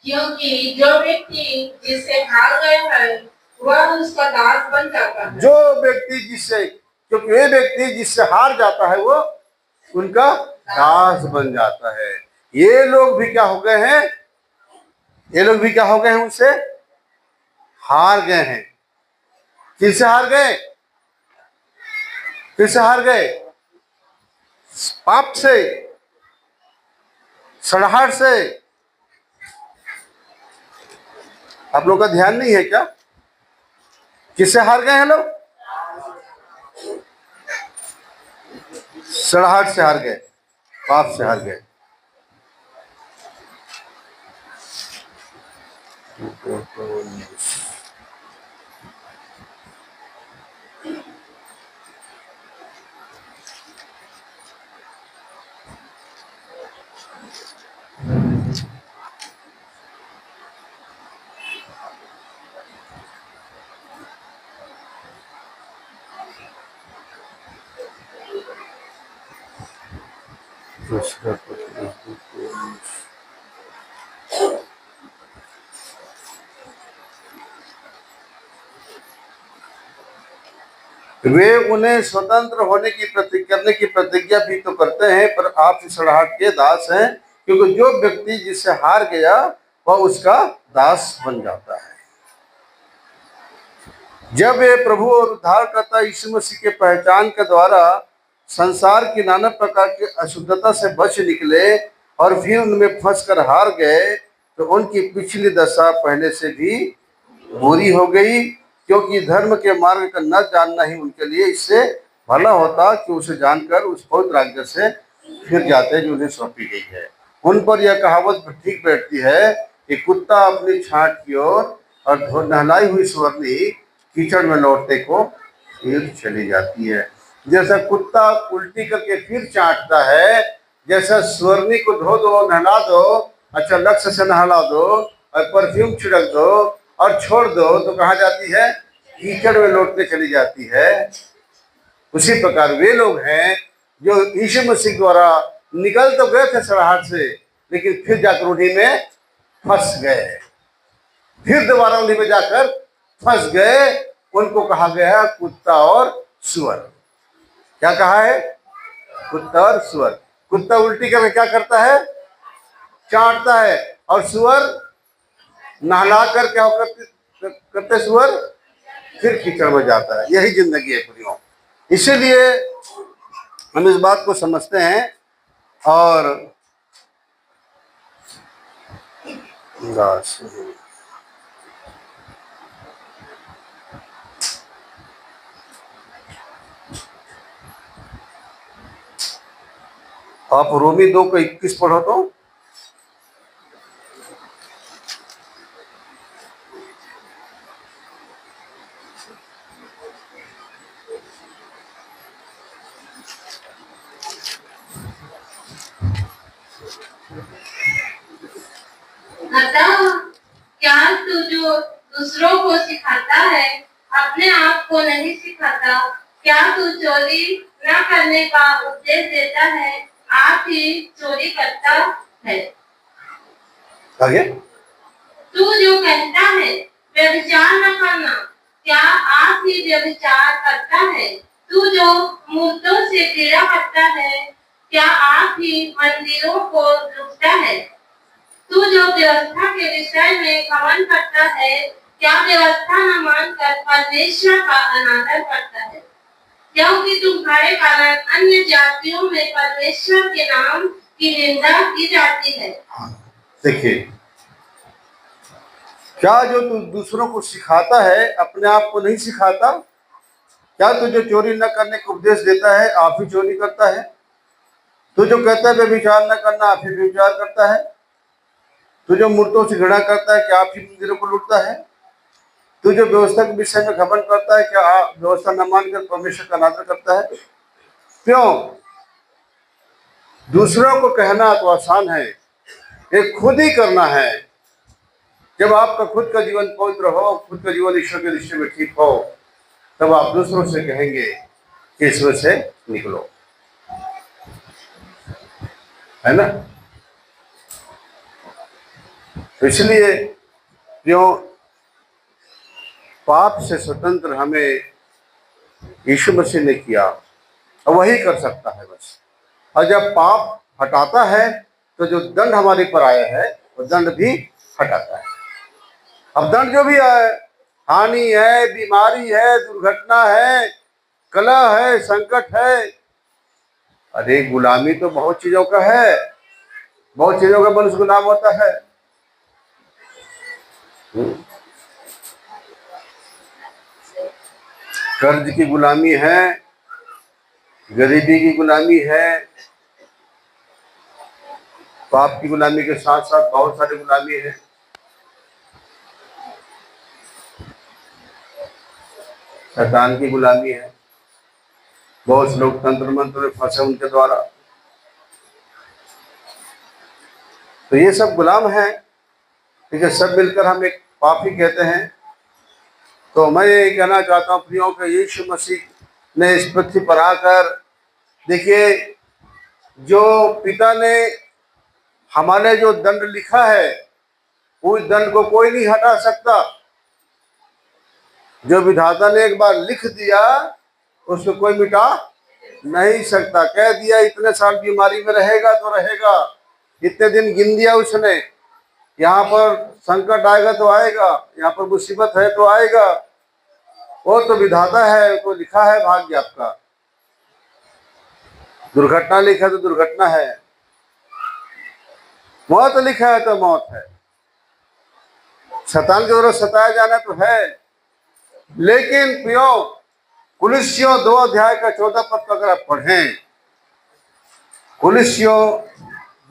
क्योंकि जो व्यक्ति जिससे हार गया है वह उसका दास बन जाता है। जो व्यक्ति जिससे, क्योंकि वे व्यक्ति जिससे हार जाता है वो उनका दास बन जाता है। ये लोग भी क्या हो गए हैं? ये लोग भी क्या हो गए हैं? उनसे हार गए हैं। किससे हार गए? किससे हार गए? पाप से, सड़ाहट से। आप लोग का ध्यान नहीं है क्या? किससे हार गए हैं लोग? सड़ाहट से हार गए, पाप से हार गए। वे उन्हें स्वतंत्र होने की करने की प्रतिज्ञा भी तो करते हैं, पर आप सड़ाहट के दास हैं, क्योंकि जो व्यक्ति जिससे हार गया वह उसका दास बन जाता है। जब वे प्रभु और उद्धारकर्ता यीशु मसीह के पहचान के द्वारा संसार की नाना प्रकार की अशुद्धता से बच निकले और फिर उनमें फंसकर हार गए, तो उनकी पिछली दशा पहले से भी बुरी हो गई, क्योंकि धर्म के मार्ग का न जानना ही उनके लिए इससे भला होता कि उसे जानकर उस पवित्र आज्ञा से फिर जाते जो उन्हें सौंपी गई है। उन पर यह कहावत ठीक बैठती है कि कुत्ता अपनी छांट की ओर और नहलाई हुई सुअरनी कीचड़ में लौटते को फिर चली जाती है। जैसा कुत्ता उल्टी करके फिर चाटता है, जैसा सुअरनी को धो दो, नहला दो, अच्छा लक्ष्य से नहला दो और परफ्यूम छिड़क दो और छोड़ दो, तो कहाँ जाती है? कीचड़ में लौटने चली जाती है। उसी प्रकार वे लोग हैं जो यीशु मसीह द्वारा निकल तो गए थे सड़ाहट से, लेकिन फिर जाकर उन्हीं में फंस गए, फिर दोबारा उन्हीं में जाकर फंस गए। उनको कहा गया कुत्ता और सुअर। क्या कहा है? कुत्ता और सुअर। कुत्ता उल्टी करके क्या करता है? चाटता है, और सुअर नहला कर क्या करते सुअर? फिर कीचड़ में जाता है। यही जिंदगी है पूरी। इसीलिए हम इस बात को समझते हैं और आप रोमी 2:21 पढ़ो तो। अतः क्या तू जो दूसरों को सिखाता है अपने आप को नहीं सिखाता? क्या तू चोरी न करने का उपदेश देता है, आप ही चोरी करता है? आगे तू जो कहता है व्यभिचार न करना, क्या आप ही व्यभिचार करता है? तू जो मूर्तों से घृणा करता है, क्या आप ही मंदिरों को लूटता है? तू जो व्यवस्था के विषय में घमंड करता है, क्या व्यवस्था न मानकर परमेश्वर का अनादर करता है? क्योंकि तुम्हारे कारण अन्य जातियों में परमेश्वर के नाम की निंदा की जाती है। देखिए, क्या जो तू दूसरों को सिखाता है अपने आप को नहीं सिखाता? क्या तू जो चोरी न करने का उपदेश देता है आप ही चोरी करता है? तू जो कहता है व्यभिचार न करना, आप ही व्यभिचार करता है? तू जो मूर्तों से घृणा करता है, क्या आप ही मंदिरों को लूटता है? तू जो व्यवस्था के विषय में घमंड करता है, क्या आप व्यवस्था न मानकर परमेश्वर का अनादर करता है? क्यों? दूसरों को कहना तो आसान है, ये खुद ही करना है। जब आपका खुद का जीवन पवित्र हो, खुद का जीवन ईश्वर के दृष्टि में ठीक हो, तब आप दूसरों से कहेंगे कि इसमें से निकलो, है ना? तो इसलिए क्यों पाप से स्वतंत्र हमें यीशु मसीह ने किया और वही कर सकता है बस। और जब पाप हटाता है तो जो दंड हमारे पर आया है वो दंड भी हटाता है। अब दंड जो भी है, हानि है, बीमारी है, दुर्घटना है, कलह है, संकट है, अरे गुलामी तो बहुत चीजों का है, बहुत चीजों का मनुष्य गुलाम होता है। कर्ज की गुलामी है, गरीबी की गुलामी है, पाप की गुलामी के साथ साथ बहुत सारी गुलामी है। शैतान की गुलामी है, बहुत से लोग तंत्र मंत्र में फंसे उनके द्वारा। तो ये सब गुलाम है, ठीक है, सब मिलकर हम एक पापी कहते हैं। तो मैं ये कहना चाहता हूँ प्रियों कि यीशु मसीह ने इस पृथ्वी पर आकर, देखिए, जो पिता ने हमारे जो दंड लिखा है उस दंड को कोई नहीं हटा सकता। जो विधाता ने एक बार लिख दिया उसको कोई मिटा नहीं सकता। कह दिया इतने साल बीमारी में रहेगा तो रहेगा, इतने दिन गिन दिया उसने, यहाँ पर संकट आएगा तो आएगा, यहाँ पर मुसीबत है तो आएगा, वो तो विधाता है, तो लिखा है भाग्य आपका। दुर्घटना लिखा तो दुर्घटना है, मौत लिखा है तो मौत है, शैतान के द्वारा सताया जाना तो है। लेकिन प्रियो, कुलिस्सियों 2 अध्याय का 14 पद अगर आप पढ़ें, कुलिस्सियों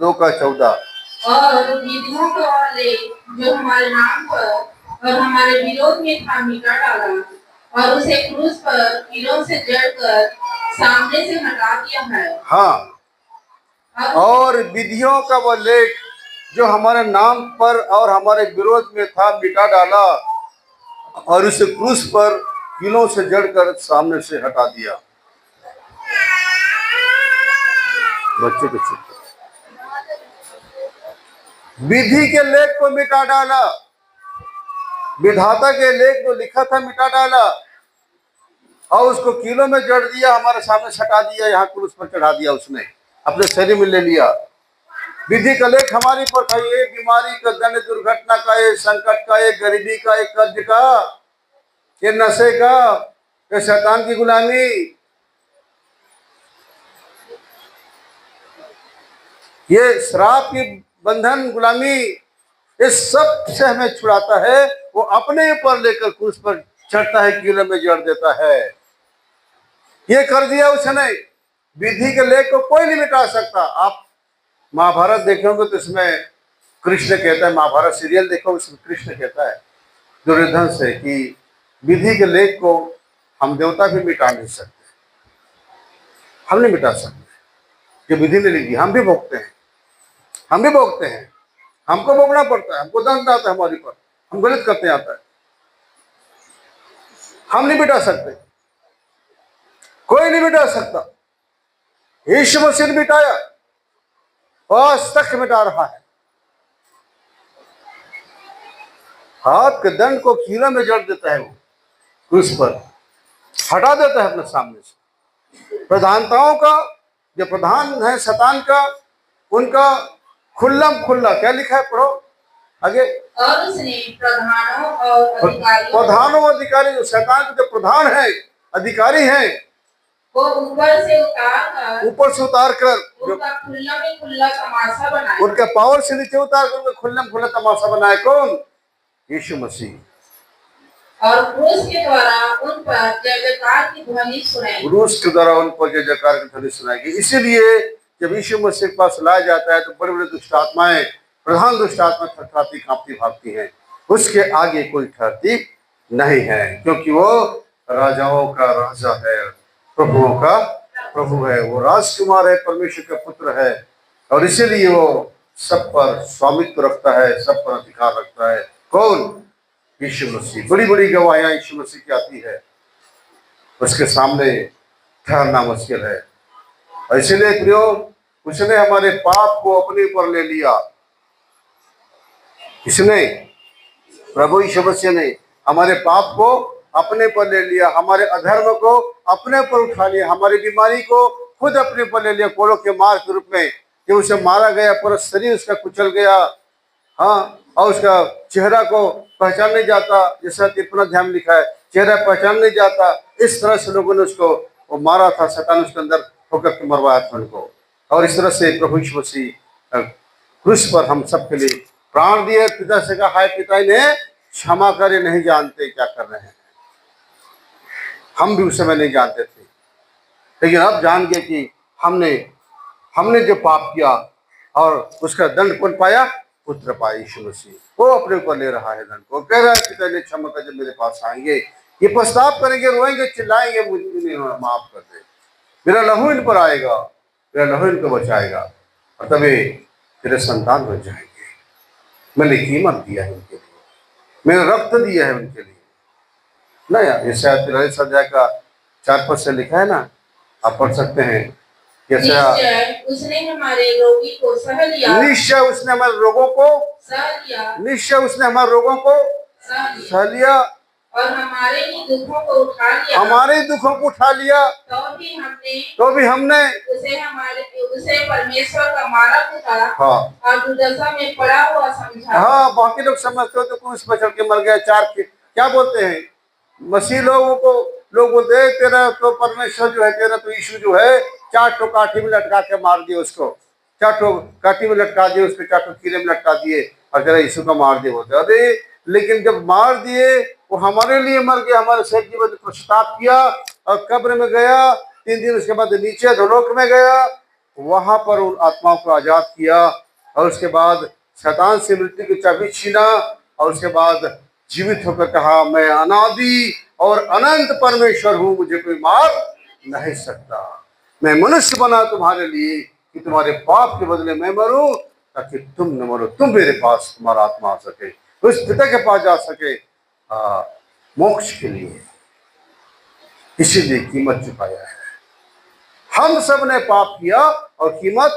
2 का 14, और विधियों का वाले जो हमारे नाम पर और हमारे विरोध में था मिटा डाला और उसे क्रूस पर कीलों से जड़कर सामने से हटा दिया है। हाँ, और विधियों का वह लेख जो हमारे नाम पर और हमारे विरोध में था मिटा डाला और उसे क्रूस पर कीलों से जड़कर सामने से हटा दिया। बच्चे को चुप, विधि के लेख को मिटा डाला, विधाता के लेख जो लिखा था मिटा डाला और उसको कीलों में जड़ दिया, हमारे सामने सटा दिया, यहाँ क्रूस पर चढ़ा दिया, उसने अपने शरीर में ले लिया। विधि का लेख हमारी पर था, ये बीमारी का दंड, दुर्घटना का, ये संकट का, ये गरीबी का, ये कर्ज का, ये नशे का, ये शैतान की गुलामी, ये श्राप की बंधन गुलामी, इस सब से हमें छुड़ाता है। वो अपने ऊपर लेकर क्रूस पर चढ़ता है, कीलों में जड़ देता है। ये कर दिया उसने। विधि के लेख को कोई नहीं मिटा सकता। आप महाभारत देखोगे तो इसमें कृष्ण कहता है, महाभारत सीरियल देखो उसमें कृष्ण कहता है दुर्योधन से कि विधि के लेख को हम देवता भी मिटा नहीं सकते, हम नहीं मिटा सकते। जो विधि ने लिखी हम भी भोगते हैं, हम भी भोगते हैं, हमको भोगना पड़ता है, हमको दंड आता है हमारे पर, हम गलत करते आता है, हम नहीं मिटा सकते, कोई नहीं मिटा सकता। यीशु मसीह ने मिटाया और तक मिटा रहा है। हाथ के दंड को कीलों में जड़ देता है, वो क्रूस पर हटा देता है अपने सामने से। प्रधानताओं का, जो प्रधान है शैतान का, उनका खुल्लम खुल्ला क्या लिखा है, पढ़ो आगे। और उसने प्रधानों और अधिकारी, जो शैतान के जो प्रधान है, अधिकारी हैं, वो ऊपर से उतार कर उनका खुल्ला में खुल्ला तमाशा बनाया, उनका पावर से नीचे उतार कर उनका खुल्ला में खुल्ला तमाशा बनाया। कौन? यीशु मसीह। और क्रूस के द्वारा उन पर जय जयकार की ध्वनि सुनाई, क्रूस के द्वारा उन पर जय जयकार की ध्वनि सुनाई। इसीलिए जब यीशु मसीह के पास लाया जाता है तो बड़े बड़े दुष्ट आत्माएं, प्रधान दुष्ट आत्मा थरथराती कांपती भागती हैं, उसके आगे कोई ठहरती नहीं है, क्योंकि वो राजाओं का राजा है, प्रभुओं का प्रभु है, वो राजकुमार है, परमेश्वर का पुत्र है, और इसीलिए वो सब पर स्वामित्व रखता है, सब पर अधिकार रखता है। कौन? यीशु मसीह। बड़ी बड़ी गवाहियां यीशु मसीह की आती है, उसके सामने ठहरना मुश्किल है। और इसीलिए प्रियो, उसने हमारे पाप को अपने ऊपर ले लिया, इसने, प्रभु यीशु मसीह ने हमारे पाप को अपने पर ले लिया, हमारे अधर्म को अपने पर उठा लिया, हमारी बीमारी को खुद अपने पर ले लिया कोड़ों के मार के रूप में, कि उसे मारा गया, पूरा शरीर उसका कुचल गया। हाँ, और उसका चेहरा को पहचान नहीं जाता, जैसा तिरपना ध्यान लिखा है, चेहरा पहचान नहीं जाता। इस तरह से लोगों ने उसको वो मारा था, शैतान उसके अंदर होकर के मरवाया था उनको। और इस तरह से प्रभु यीशु मसीह क्रूस पर हम सबके लिए प्राण दिए। पिता से कहा, हाय पिता, इन्हें क्षमा करे, नहीं जानते क्या कर रहे हैं। हम भी उस समय नहीं जानते थे, लेकिन अब जान गए कि हमने जो पाप किया और उसका दंड कौन पाया? पुत्र पाया, यीशु मसीह। वो अपने ऊपर ले रहा है दंड को, कह रहा है पिता ने क्षमा कर, जब मेरे पास आएंगे ये पश्चाताप करेंगे, रोएंगे, चिल्लाएंगे, मुझे माफ कर दे, मेरा लहू इन पर आएगा, मेरा लहू इनको बचाएगा, और तभी तेरे संतान बच जाएंगे। मैंने कीमत दिया है उनके लिए, मैंने रक्त दिया है उनके लिए। ना यार, ये शायद 43 अध्याय का 4 पद से लिखा है ना, आप पढ़ सकते हैं। निश्चय उसने हमारे रोगी को सह लिया, निश्चय उसने हमारे रोगों को सह लिया, निश्चय उसने हमारे रोगों को सह लिया, और हमारे ही दुखों को उठा लिया, हमारे दुखों को उठा लिया। तो भी हमने उसे परमेश्वर का मारा पिता, हाँ, और दुर्दशा में पड़ा हुआ समझा। हाँ, बाकी लोग समझते हो तो क्रूस पर चढ़ के मर गया। क्या बोलते हैं मसीह लोगों को? लोग बोलते हैं तेरा तो परमेश्वर जो है, तेरा तो यीशु जो है, 4 ठो काठी में लटका के मार दिए उसको, 4 ठो काठी में लटका दिए उसके, 4 ठो कीले में लटका दिए, और तेरा यीशु का मार दिए बोलते। अरे लेकिन जब मार दिए, वो हमारे लिए मर गया, हमारे शरीर की वजह पश्चाताप किया, और कब्र में गया, 3 दिन उसके बाद नीचे धोलोक में गया, वहां पर उन आत्माओं को आजाद किया, और उसके बाद शैतान से मृत्यु की चाबी छीना, और उसके बाद जीवित होकर कहा, मैं अनादि और अनंत परमेश्वर हूं, मुझे कोई मार नहीं सकता। मैं मनुष्य बना तुम्हारे लिए कि तुम्हारे पाप के बदले मैं मरूं, ताकि तुम न मरो, तुम मेरे पास, तुम्हारा आत्मा आ सके, उस पिता के पास जा सके मोक्ष के लिए। इसीलिए कीमत चुकाया है। हम सब ने पाप किया और कीमत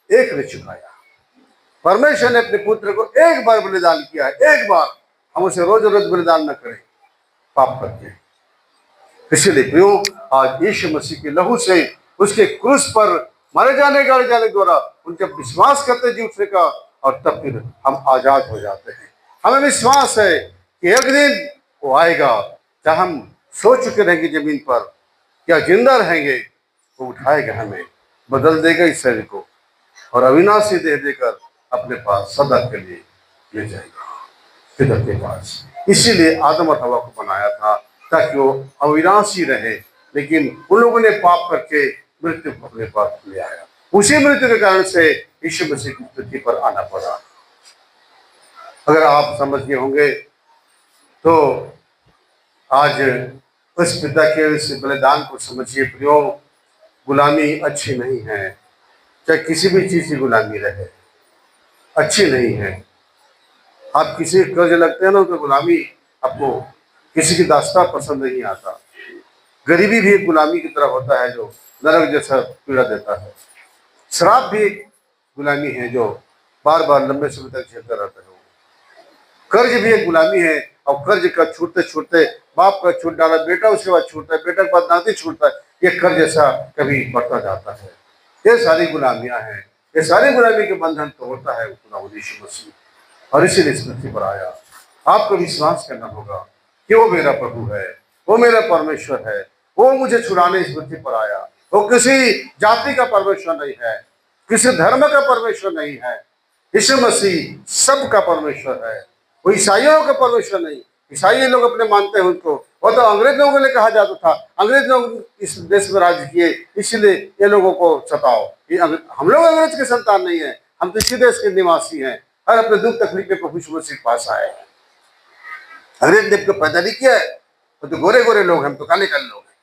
एक ने चुकाया। परमेश्वर ने अपने पुत्र को एक बार बलिदान किया है, एक बार। हम उसे रोज रोज बलिदान न करें पाप करके। इसीलिए प्रियो, आज यीशु मसीह के लहू से, उसके क्रूस पर मारे जाने गाड़े जाने द्वारा उनके विश्वास करते जी उठने का, और तब फिर हम आजाद हो जाते हैं। हमें विश्वास है कि एक दिन वो आएगा, जब हम सो चुके रहेंगे जमीन पर या जिंदा रहेंगे, वो उठाएगा, हमें बदल देगा इस शरीर को, और अविनाशी देह देकर अपने पास सदा के लिए ले जाएगा पिता के पास। इसीलिए आदम और हवा को बनाया था, ताकि वो अविनाशी रहे, लेकिन उन लोगों ने पाप करके मृत्यु को अपने पास ले आया। उसी मृत्यु के कारण से यीशु मसीह की पृथ्वी पर आना पड़ा। अगर आप समझ गए होंगे तो आज उस पिता के उस बलिदान को समझिए। प्रियो, गुलामी अच्छी नहीं है, चाहे किसी भी चीज की गुलामी रहे, अच्छी नहीं है। आप किसी कर्ज लगते हैं ना, तो गुलामी आपको, किसी की दास्तां पसंद नहीं आता। गरीबी भी एक गुलामी की तरह होता है, जो नरक जैसा पीड़ा देता है। शराब भी एक गुलामी है, जो बार बार लंबे समय तक झेलता रहता है। कर्ज भी एक गुलामी है, और कर्ज का छूटते छूटते, बाप का छूट डाला बेटा, उसके बाद छूटता है, बेटा के बाद नाती छूटता है, ये कर्ज जैसा कभी बढ़ता जाता है। ये सारी गुलामियां हैं, ये सारी गुलामी के बंधन तोड़ता है यीशु मसीह, और इसीलिए इस पृथ्वी पर आया। आपको विश्वास करना होगा कि वो मेरा प्रभु है, वो मेरा परमेश्वर है, वो मुझे छुड़ाने इस पृथ्वी पर आया। वो किसी जाति का परमेश्वर नहीं है, किसी धर्म का परमेश्वर नहीं है। यीशु मसीह सबका परमेश्वर है। वो ईसाइयों का परमेश्वर नहीं। ईसाई लोग अपने मानते हैं उनको, वो तो अंग्रेज लोगों ने कहा जाता था, अंग्रेज लोग इस देश में राज किए, इसलिए ये लोगों को सताओ। हम लोग अंग्रेज के संतान नहीं है, हम तो इसी देश के निवासी हैं, और अपने दुख तकलीफ में प्रभु यीशु मसीह के पास आए हैं। अंग्रेज ने को पैदा नहीं किया है, वो तो गोरे गोरे लोग हैं, हम तो काले काले लोग हैं।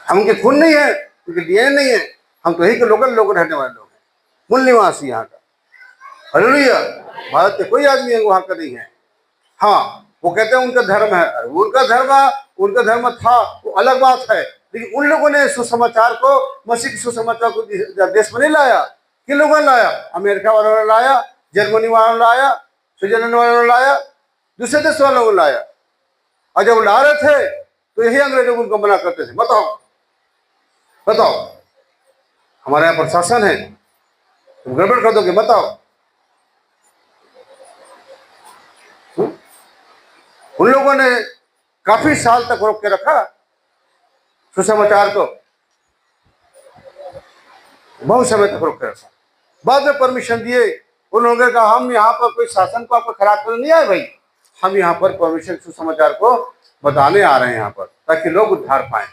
हम उनके खून नहीं है, उनके डीएनए नहीं है, हम तो यही के लोकल लोग रहने वाले लोग हैं, मूल निवासी यहाँ का। हालेलुया। भारत के कोई आदमी वहां का नहीं है। हाँ, वो कहते हैं उनका धर्म है, उनका धर्म था, वो अलग बात है। लेकिन उन लोगों ने सुसमाचार को, मसीह के सुसमाचार को देश में नहीं लाया। किन लोगों ने लाया? अमेरिका वालों ने लाया, जर्मनी वालों ने लाया, स्विट्जरलैंड वालों ने लाया, दूसरे देश वालों को लाया, और जब ला रहे थे तो यही अंग्रेज लोग उनको मना करते थे, बताओ बताओ हमारे यहाँ प्रशासन है, तुम गड़बड़ कर दोगे, बताओ। उन लोगों ने काफी साल तक रोक के रखा सुसमाचार को, बहुत समय तक रोक के रखा। बाद में परमिशन दिए, उन लोगों ने कहा हम यहाँ पर कोई शासन को आपको खराब करने नहीं आए भाई, हम यहाँ पर परमिशन सुसमाचार को बताने आ रहे हैं यहाँ पर, ताकि लोग उद्धार पाए।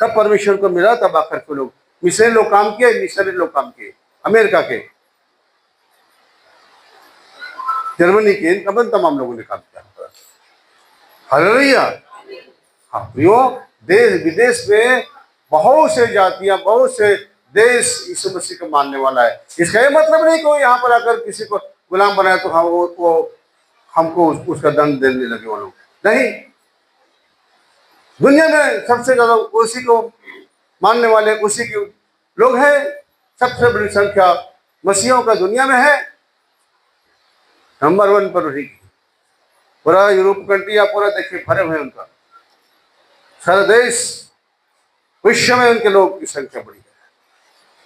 तब परमिशन को मिला, तब आकर के लोग मिशनरी लोग काम किए, मिशनरी लोग काम किए, अमेरिका के, जर्मनी के, इन तमाम लोगों ने काम किया। हालेलुया। हाँ प्रियो, देश विदेश में बहुत से जातियां, बहुत से देश यीशु मसीह को मानने वाला है। इसका ये मतलब नहीं कि यहाँ पर आकर किसी को गुलाम बनाए तो हम वो हमको उसका दंड देने लगे वो लोग, नहीं। दुनिया में सबसे ज्यादा उसी को मानने वाले उसी के लोग हैं, सबसे बड़ी संख्या मसीहों का दुनिया में है, नंबर 1 पर उसी की। पूरा यूरोप कंट्री या पूरा देखिए भरे हुए उनका, सारा देश, विश्व में उनके लोग की संख्या बड़ी है।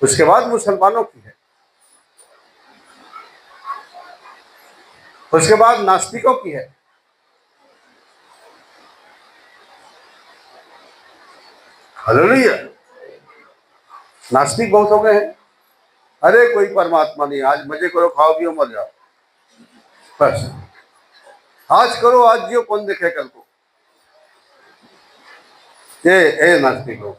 उसके बाद मुसलमानों की है, उसके बाद नास्तिकों की है। हालेलुया। नास्तिक बहुत हो गए हैं, अरे कोई परमात्मा नहीं, आज मजे करो, खाओ पियो, मर जाओ, बस आज करो, आज जियो, कौन देखे कल को। ये नास्तिक लोग।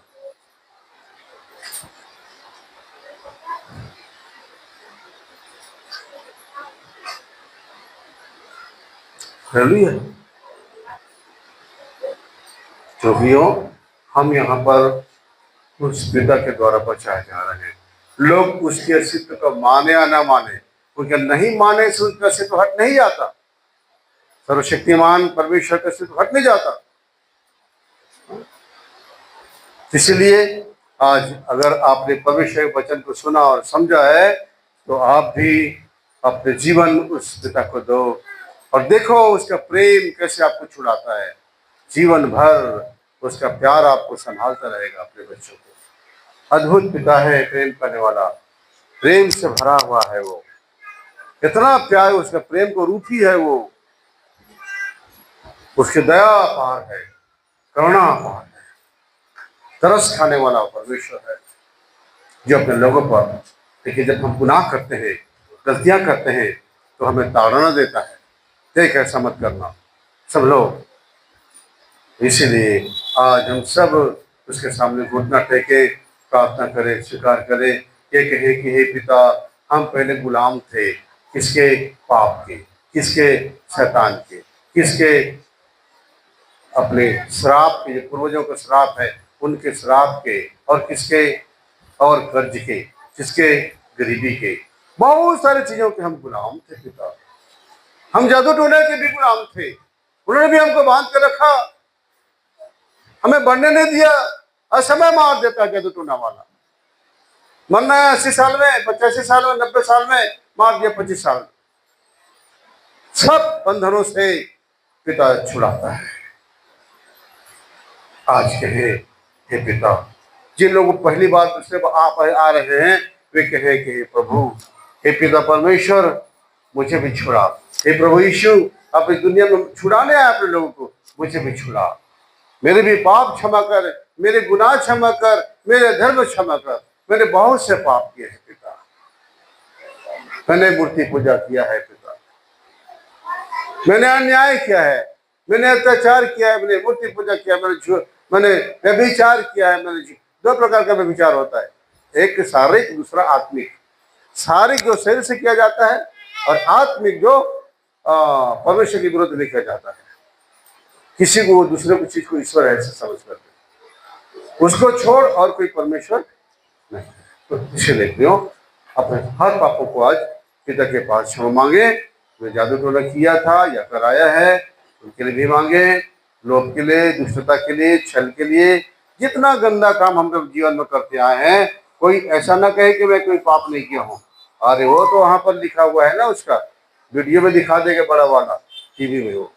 हालेलुया। जो भी हो, हम यहाँ पर उस पिता के द्वारा बचाए जा रहे हैं। लोग उसके अस्तित्व को माने या ना माने, क्योंकि नहीं माने से उसका अस्तित्व हट नहीं जाता, सर्वशक्तिमान परमेश्वर का अस्तित्व हट नहीं जाता। इसलिए आज अगर आपने परमेश्वर के वचन को सुना और समझा है, तो आप भी अपने जीवन उस पिता को दो और देखो उसका प्रेम कैसे आपको छुड़ाता है। जीवन भर उसका प्यार आपको संभालता रहेगा अपने बच्चों को। अद्भुत पिता है, प्रेम करने वाला, प्रेम से भरा हुआ है वो, इतना प्यार, उसका प्रेम को रूप ही है वो, उसकी दया अपार है, करुणा अपार है, तरस खाने वाला परमेश्वर है जो अपने लोगों पर, देखिए जब हम गुनाह करते हैं, गलतियां करते हैं, तो हमें ताड़ना देता है, देख ऐसा मत करना सब लोग। इसीलिए आज हम सब उसके सामने घुटना टेके प्रार्थना करें, स्वीकार करें, ये कहे कि हे पिता, हम पहले गुलाम थे, किसके? पाप के, किसके? शैतान के, किसके? अपने श्राप के, जो पूर्वजों का श्राप है उनके श्राप के, और किसके? और कर्ज के, किसके? गरीबी के, बहुत सारी चीजों के हम गुलाम थे पिता। हम जादू टोने के भी गुलाम थे, उन्होंने भी हमको बांध कर रखा, हमें बढ़ने नहीं दिया, असमय मार देता जादू टोना वाला। मरना है 80 साल में, 85 साल में, 90 साल में, मार दिया 25 साल में। सब बंधनों से पिता छुड़ाता है। आज कहे हे पिता, जिन लोगों को पहली बार दूसरे बार आप आ रहे हैं, वे कहे कि हे प्रभु, हे पिता परमेश्वर, मुझे भी छुड़ा। हे प्रभु यीशु, आप इस दुनिया में छुड़ाने आए अपने लोगों को, मुझे भी छुड़ा, मेरे भी पाप क्षमा कर, मेरे गुनाह क्षमा कर, मेरे धर्म क्षमा कर। मैंने बहुत से पाप किए हैं पिता, मैंने मूर्ति पूजा किया है पिता, मैंने अन्याय किया है, मैंने अत्याचार किया है, मैंने मूर्ति पूजा किया, मैंने व्यभिचार किया है। मैंने 2 प्रकार का व्यभिचार होता है, एक शारीरिक, दूसरा आत्मिक। शारीरिक जो शरीर से किया जाता है, और आत्मिक जो परमेश्वर के विरुद्ध में किया जाता है। किसी को दूसरे को चीज को ईश्वर ऐसे समझ करते, उसको छोड़ और कोई परमेश्वर नहीं। तो इसलिए क्यों अपने हर पापों को आज पिता के पास क्षमा मांगे। जो जादू टोना किया था या कराया है, उनके लिए भी मांगे, लोभ के लिए, दुष्टता के लिए, छल के लिए, जितना गंदा काम हम लोग जीवन में करते आए हैं, कोई ऐसा ना कहे कि मैं कोई पाप नहीं किया हूँ। अरे वो तो वहां पर लिखा हुआ है ना उसका, वीडियो में दिखा देगा बड़ा वाला टीवी में, वो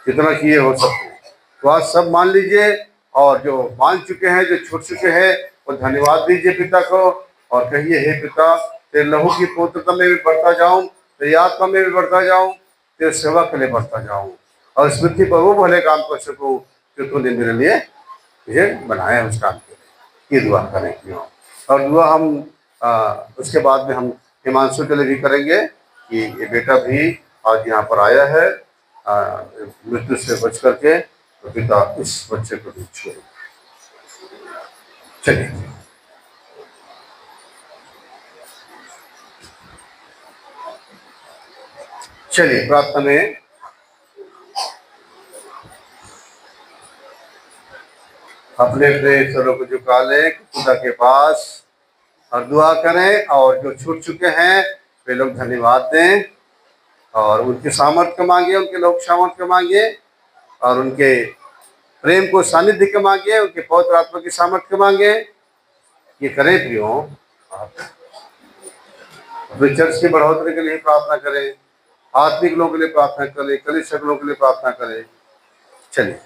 कितना किए हो सबको। तो आज सब मान लीजिए, और जो मान चुके हैं, जो छूट चुके हैं, वो धन्यवाद दीजिए पिता को और कहिए, हे पिता, तेरे लहू की पवित्रता में भी बढ़ता जाऊं, तेरी आत्मा में भी बढ़ता जाऊं, तेरे सेवा के लिए बढ़ता जाऊं, और स्मृति पर वो भले काम कर सकूं जो तूने मेरे लिए मुझे बनाया उस काम के लिए। ये दुआ करें क्यों। और दुआ हम उसके बाद में हम हिमांशु के लिए भी करेंगे कि ये बेटा भी आज यहाँ पर आया है मृत्यु से बच करके, तो पिता इस बच्चे को भी छोड़। चलिए चलिए प्रार्थना में अपने अपने स्वरों को झुका लें खुदा के पास और दुआ करें, और जो छूट चुके हैं वे लोग धन्यवाद दें और उनके सामर्थ्य मांगे, उनके लोक सामर्थ्य मांगे, और उनके प्रेम को सानिध्य के मांगे, उनके पवित्र आत्मा की सामर्थ्य मांगे। ये करें प्रियो, अपने चर्च की बढ़ोतरी के लिए प्रार्थना करें, आत्मिक लोगों के लिए प्रार्थना करें, कलीसिया के लोगों के लिए प्रार्थना करें। चलिए।